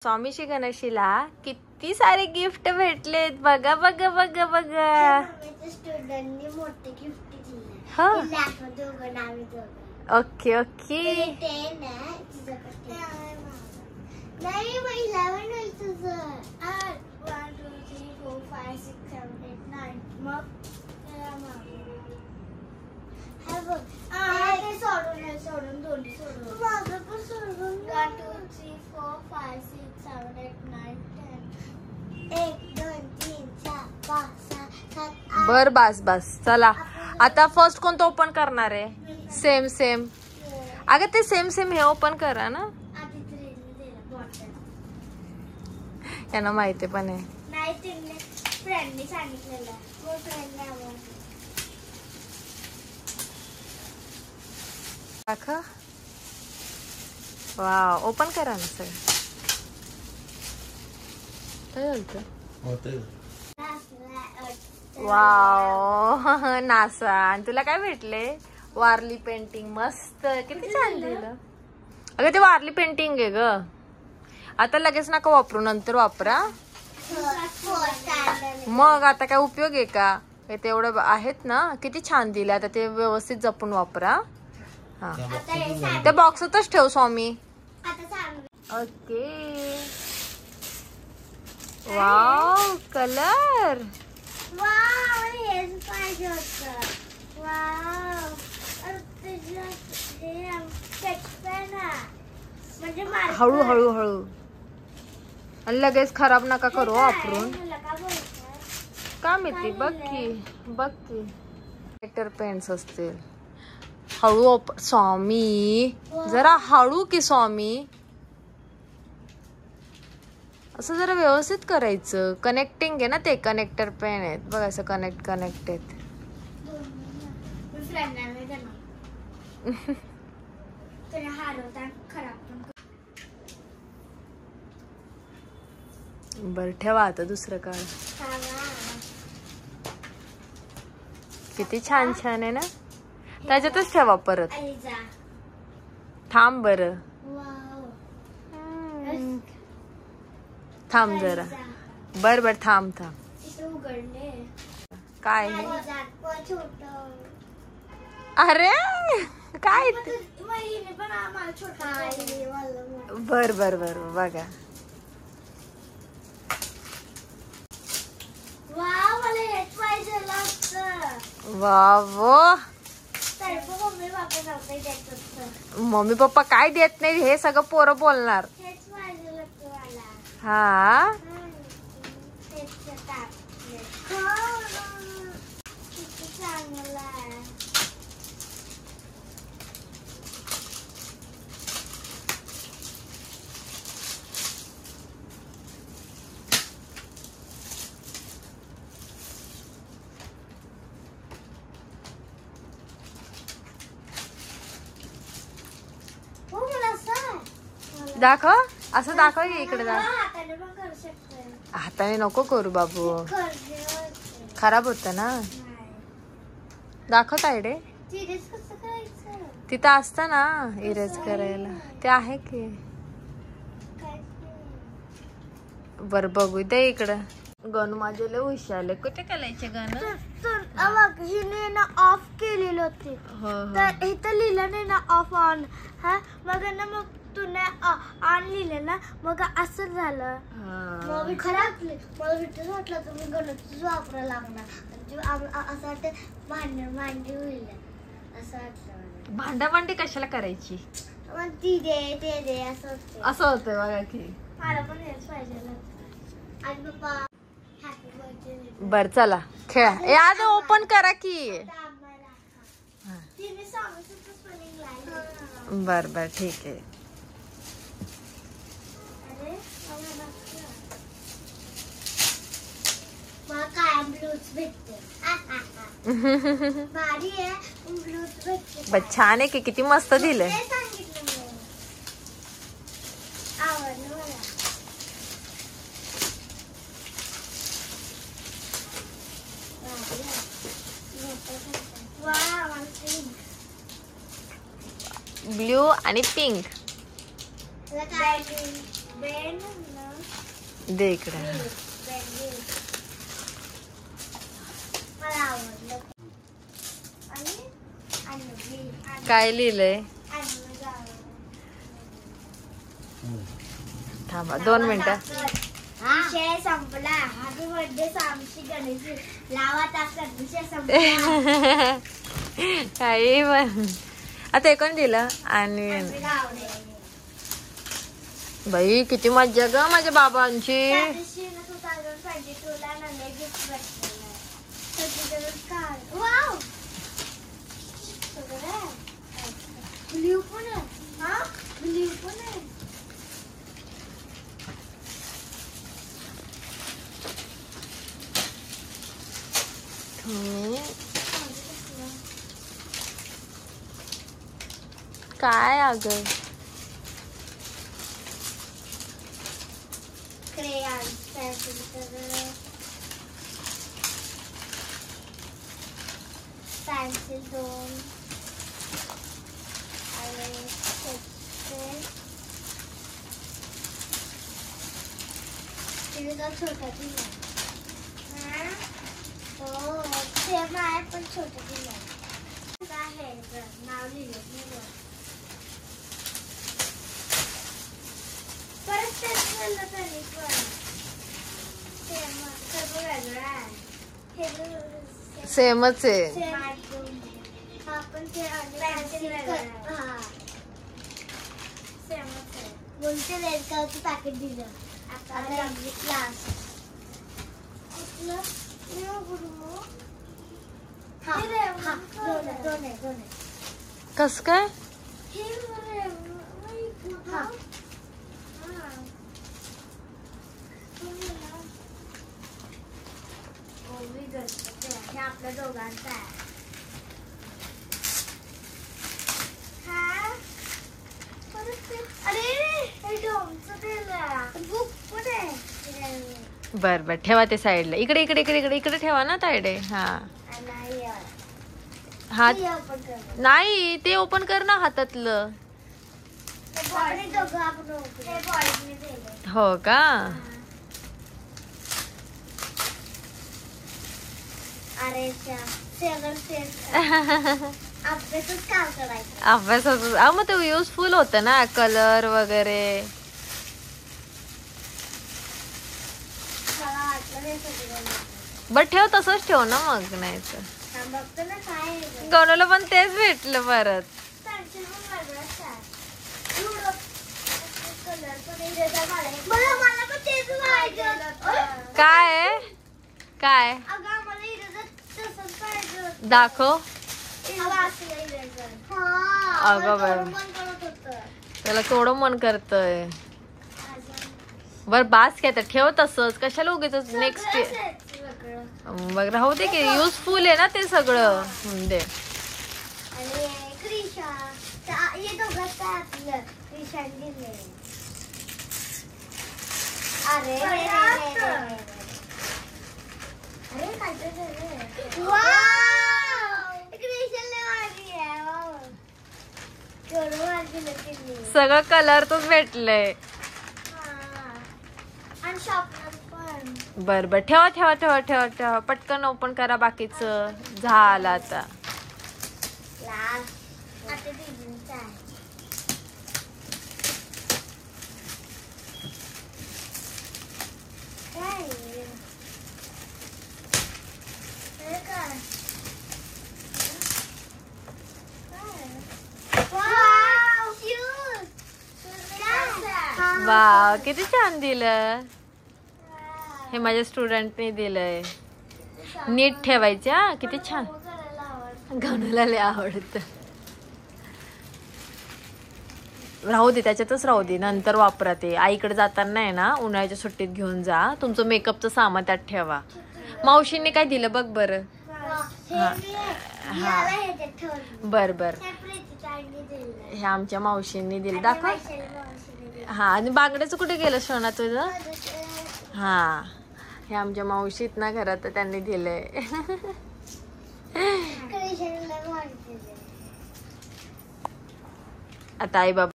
स्वामीशी गणेशीला किती सारे गिफ्ट भेटलेत बघा बघा बघा बघा. स्टुडंटनी मोठे गिफ्ट दिले. हा लॅबमध्ये उघड आम्ही दोघं. Okay okay. नाही महिला पण तुझं 8 1 2 3 4 5 6 7 8 9 मग हा बघ ते सोडून दोन्ही सोडून माझं पण सोडून 1 2 3 4 5 6 7 8 9 10 1 2 3 4 5 6 7 8. बर बस बस चला आता फर्स्ट कोणतं ओपन करणार आहे. Same same. अगं ते सेम सेम हे ओपन करा ना. यांना माहिती पण आहे. नाही तिने फ्रेंडनी सांगितलेलं. वो फ्रेंडने आवडलं. दाखव. वाव ओपन करा ना सगळं. काय झालं? Wow NASA. आणि तुला काय भेटले? वारली पेंटिंग. मस्त किती छान दिलं. अगं ते वारली पेंटिंग आहे ग. आता लगेच नका वापरू नंतर वापरा. मग आता काय उपयोग आहे का? हे तेवढं आहेत ना. किती छान दिले. आता ते व्यवस्थित जपून वापरा. हा त्या बॉक्सातच ठेव स्वामी. ओके. Wow colour. वाव हेच पाहिजे होतं. वाव म्हणजे हळू हळू हळू आणि लगेच खराब नका करू वापरून. का माहिती. बघ की बघ की लेटर पेन्स असतील. हळू स्वामी जरा हळू की स्वामी. असं जरा व्यवस्थित करायचं. कनेक्टिंग आहे ना ते. कनेक्टर पेन आहेत बघ. असं कनेक्ट आहेत. बर ठेवा आता दुसरं काढ. किती छान छान आहे ना. त्याच्यातच ठेवा परत. थांब बर. थांब जरा. बर बर थांब थांब. काय अरे काय बर बर बर बघा. वा मम्मी पप्पा काय देत नाही हे सगळं पोरं बोलणार. हा दाखव. असं दाखव की इकडे हाताने नको करू बाबू. खराब होत ना. दाखव तायडे. तिथं असत ना इरेज करायला. ते आहे की. बर बघू दे इकडं. गणू माझे लय हुशार. कुठे करायचे गाणं. हिने ना ऑफ केलेलं होते. तर इथं लिहिलं नाही ना ऑफ ऑन. हा मग ना मग तुने ऑन लिहिलं ना मग असं झालं. मग खराब मला विटच वाटलं तुम्ही गणपतीच वापरायला लागणार. असं वाटतं भांडी होईल असं वाटलं. भांडाभांडी कशाला करायची. मग ती दे ते दे असं होतं बघा की. मला पण हेच पाहिजे. आणि पप्पा हॅपी बर्थडे. बर चला खेळा. याद ओपन करा की. बर बर ठीक आहे. काय ब्लूज भेटते. भारी आहे. ब्लूज भेटते. बर छान आहे की. किती मस्त दिलंय. आवडलं मला. ब्ल्यू आणि पिंक. बेन दे इकडे. मला आवडलं. काय लिहिलंय? थांबा 2 मिनिटं. विषय संपला. हॅपी बर्थडे सामशी गणेश. लावा टाकतात विषय संपला. काही पण आता कोण दिलं? आणि बाई किती मज्जा ग माझ्या बाबांची. ब्ल्यू पण आहे. हा ब्ल्यू पण आहे. काय अगं क्रेयॉन पेन्सिल पेन्सिल 2 आणि छोटा दिला. हो सेम आहे पण छोटा दिला आहे. नाव लिहिलं परत तेच झालं तरी पण सेम सर्व वेगळं आहे. सेमच आहे. आपण ते पेन्सिल हा सेमच आहे. बोलते रेड कलरचं पॅकेट दिलं. आता क्लास दोन कस काय? आपल्या दोघांचा आहे. बर बर ठेवा ते साईडला. इकडे इकडे इकडे इकडे इकडे ठेवा ना तायडे. हा हात नाही ते ओपन कर ना हातातलं. हो का? अभ्यासाच मग ते युजफुल होतं ना कलर वगैरे. बर ठेव तसंच ठेव ना मग. नाही तर गणूला पण तेच भेटलं परत. काय काय दाखव. अगं बाई त्याला केवढं मन करतय. बर बास काय तर ठेव तसंच. कशाला उगीच नेक्स्ट बघ राहू दे की युजफुल आहे ना ते सगळं. दे सगळं कलरच भेटलंय. बर बर ठेवा ठेवा ठेवा ठेवा ठेवा. पटकन ओपन करा. बाकीच झालं आता. वा किती छान दिलं. हे माझ्या स्टुडंटने दिलंय. नीट ठेवायचं. हा किती छान. गणूला लय आवडत. राहू दे त्याच्यातच राहू दे. नंतर वापरा ते. आईकडे जाताना आहे ना उन्हाळ्याच्या सुट्टीत घेऊन जा. तुमचं मेकअपचं सामान त्यात ठेवा. मावशीने काय दिलं बघ बरं. हा बर बर हे आमच्या मावशींनी दिलं. दाखव. हा आणि बांगड्याचं कुठे गेलं सोना तुझं. हा हे आमच्या मावशीत ना घरात त्यांनी दिलंय. आता आई बाबा